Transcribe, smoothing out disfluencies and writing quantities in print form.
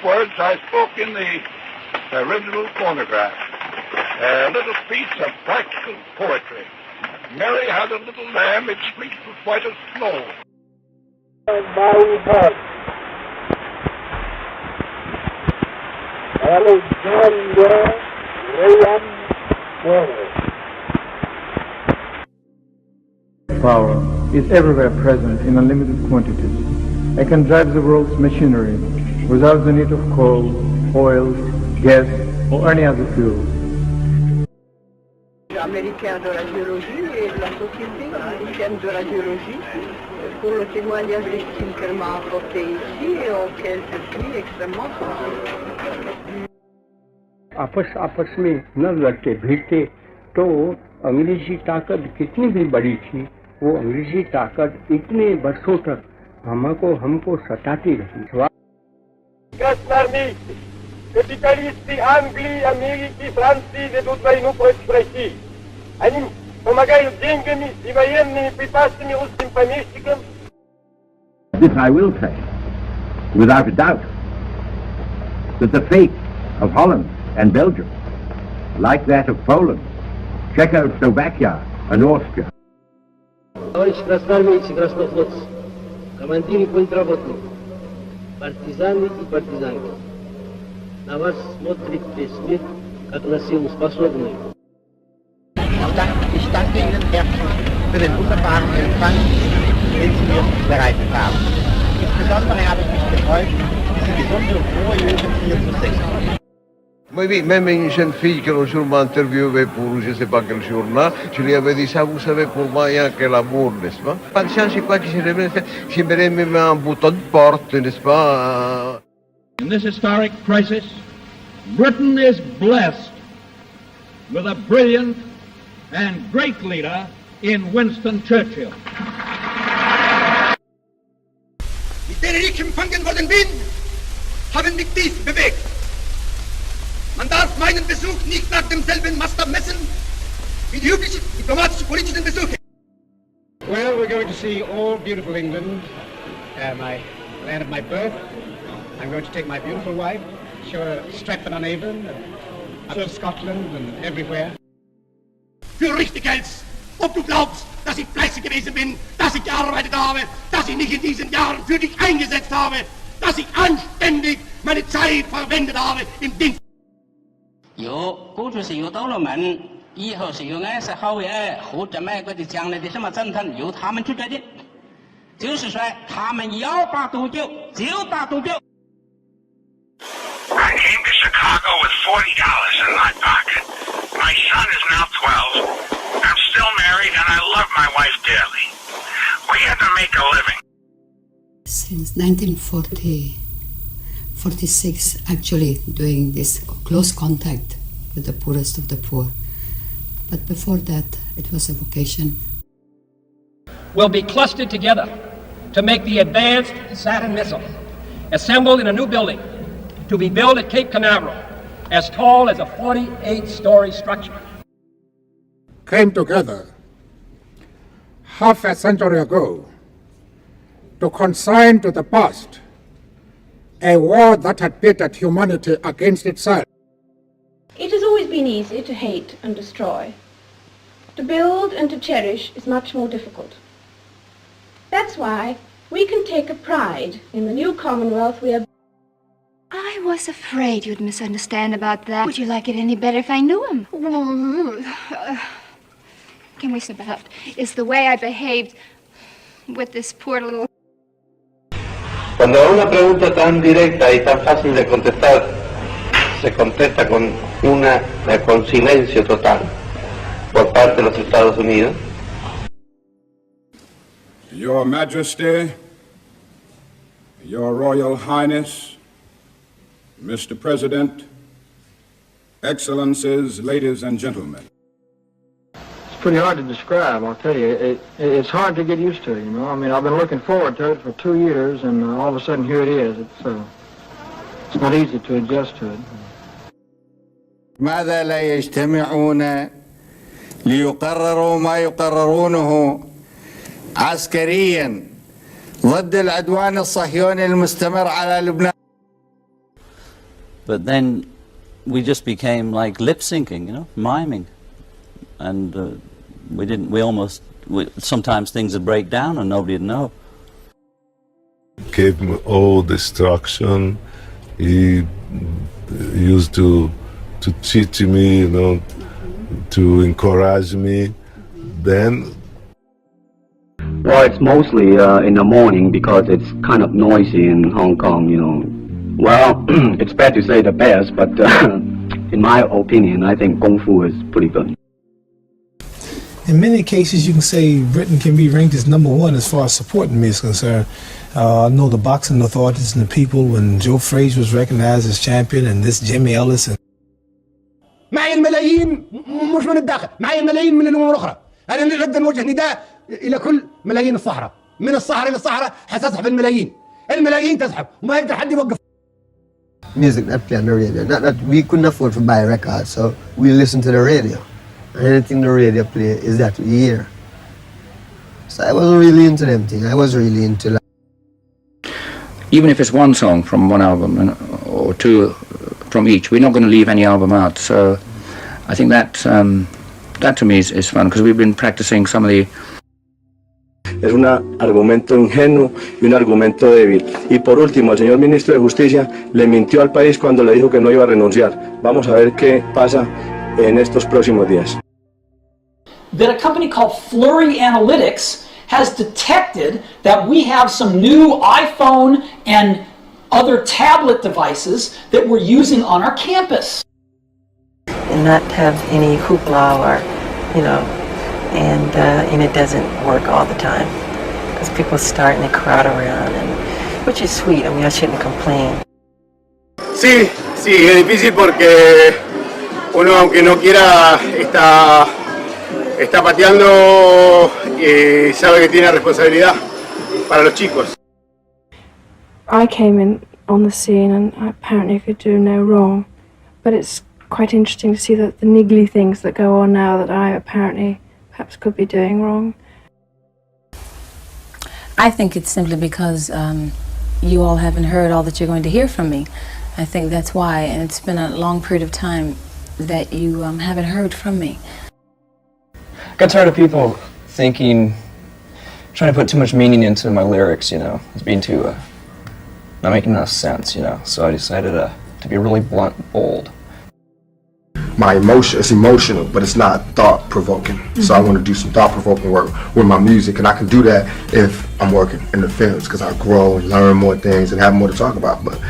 words I spoke in the original phonograph. A little piece of practical poetry. Mary had a little lamb, its fleece was white as snow. Power is everywhere present in unlimited quantities. I can drive the world's machinery without the need of coal, oil, gas or any other fuel. Américain de radiologie et de la Société américaine de radiologie pour le témoignage légitime qu'elle m'a apporté ici et auquel je suis extrêmement sensible. आपस में न लड़ते भिड़ते तो अंग्रेजी ताकत कितनी भी बड़ी थी, वो अंग्रेजी ताकत इतने वर्षों तक हमको सताती रही. Капиталисты Англии, Америки, Франции ведут войну против России. Они помогают деньгами и военными припасами русским помещикам. This I will say, without a doubt, that the fate of Holland and Belgium, like that of Poland, Czechoslovakia and Austria. Товарищи красноармейцы, краснофлотцы, командиры политработные, партизаны и партизанки, на вас смотрит весь мир, как на силу способную. Ich danke Ihnen herzlich für den wunderbaren Empfang, den Sie mir bereitet haben. Insbesondere habe ich mich gefreut, diese gesunde und frohe Jugend hier zu sehen. Oui, oui, même une jeune fille que l'on jour m'a interviewé pour je ne sais pas quel journal, je lui avais dit ça, vous savez, pour moi, il n'y a que l'amour, n'est-ce pas? Pas de chance, c'est quoi qui j'aimerais même un bouton de porte, n'est-ce pas? In this historic crisis, Britain is blessed with a brilliant and great leader in Winston Churchill. Mit der ich empfangen worden bin, haben mich dies bewegt. Man darf meinen Besuch nicht nach demselben Maßstab messen wie die üblichen diplomatisch-politischen Besuche. Well, we're going to see all beautiful England, my land of my birth. I'm going to take my beautiful wife, show her Stratford-on-Avon, up to Scotland and everywhere. Für richtig hältst, ob du glaubst, dass ich fleißig gewesen bin, dass ich gearbeitet habe, dass ich mich in diesen Jahren für dich eingesetzt habe, dass ich anständig meine Zeit verwendet habe im Dienst. 有过去是有到了门，以后是有爱是好耶，或者买个的将来的什么政策由他们去决定。就是说，他们要打多久就打多久。I came to Chicago with $40 in my pocket. My son is now 12. I'm still married and I love my wife dearly. We had to make a living. Since 1946, actually doing this close contact with the poorest of the poor. But before that, it was a vocation. Will be clustered together to make the advanced Saturn missile, assembled in a new building to be built at Cape Canaveral, as tall as a 48-story structure. Came together half a century ago to consign to the past a war that had pitted humanity against itself. It has always been easy to hate and destroy. To build and to cherish is much more difficult. That's why we can take a pride in the new Commonwealth we are. I was afraid you'd misunderstand about that. Would you like it any better if I knew him? Can we step out? Is the way I behaved with this poor little... Cuando a una pregunta tan directa y tan fácil de contestar, se contesta con silencio total por parte de los Estados Unidos. Your Majesty, Your Royal Highness, Mr. President, Excellencies, ladies and gentlemen. It's pretty hard to describe, I'll tell you. It's hard to get used to, you know. I mean, I've been looking forward to it for 2 years, and all of a sudden here it is. It's not easy to adjust to it. ماذا لا يجتمعون ليقرروا ما يقررونه عسكريا ضد العدوان الصهيوني المستمر على لبنان. But then we just became like lip syncing, you know, miming, and sometimes things would break down and nobody'd know. Gave me all the instruction. He used to teach me, you know, to encourage me. Then, well, it's mostly in the morning because it's kind of noisy in Hong Kong, you know. Well, it's bad to say the best, but in my opinion, I think Kung Fu is pretty good. In many cases, you can say Britain can be ranked as #1 as far as supporting me is concerned. I know the boxing authorities and the people when Joe Frazier was recognized as champion and this Jimmy Ellis. معي الملايين مش من الداخل، معي الملايين من الأمم الأخرى. أنا نريد أن نوجه نداء إلى كل ملايين الصحراء، من الصحراء إلى الصحراء حتسحب الملايين تسحب وما يقدر حد يوقف. Music that play on the radio. Not that we couldn't afford to buy records, so we listen to the radio. Anything the radio play is that we hear. So I wasn't really into them things. I was really into like, even if it's one song from one album or two from each, we're not going to leave any album out. So I think that to me is fun because we've been practicing some of the. Es un argumento ingenuo y un argumento débil. Y por último, el señor ministro de Justicia le mintió al país cuando le dijo que no iba a renunciar. Vamos a ver qué pasa en estos próximos días. That a company called Flurry Analytics has detected that we have some new iPhone and other tablet devices that we're using on our campus. And not have any hoopla or, you know, and it doesn't work all the time because people start and they crowd around, which is sweet. I mean, I shouldn't complain. Sí, es difícil porque uno, aunque no quiera, está pateando y sabe que tiene responsabilidad para los chicos. I came in on the scene and I apparently could do no wrong, but it's quite interesting to see that the niggly things that go on now that I apparently perhaps could be doing wrong. I think it's simply because you all haven't heard all that you're going to hear from me. I think that's why, and it's been a long period of time that you haven't heard from me. I got tired of people trying to put too much meaning into my lyrics, you know, as being too, not making enough sense, you know, so I decided to be really blunt and bold. My emotion, it's emotional, but it's not thought-provoking. So I want to do some thought-provoking work with my music, and I can do that if I'm working in the films, because I grow and learn more things and have more to talk about. But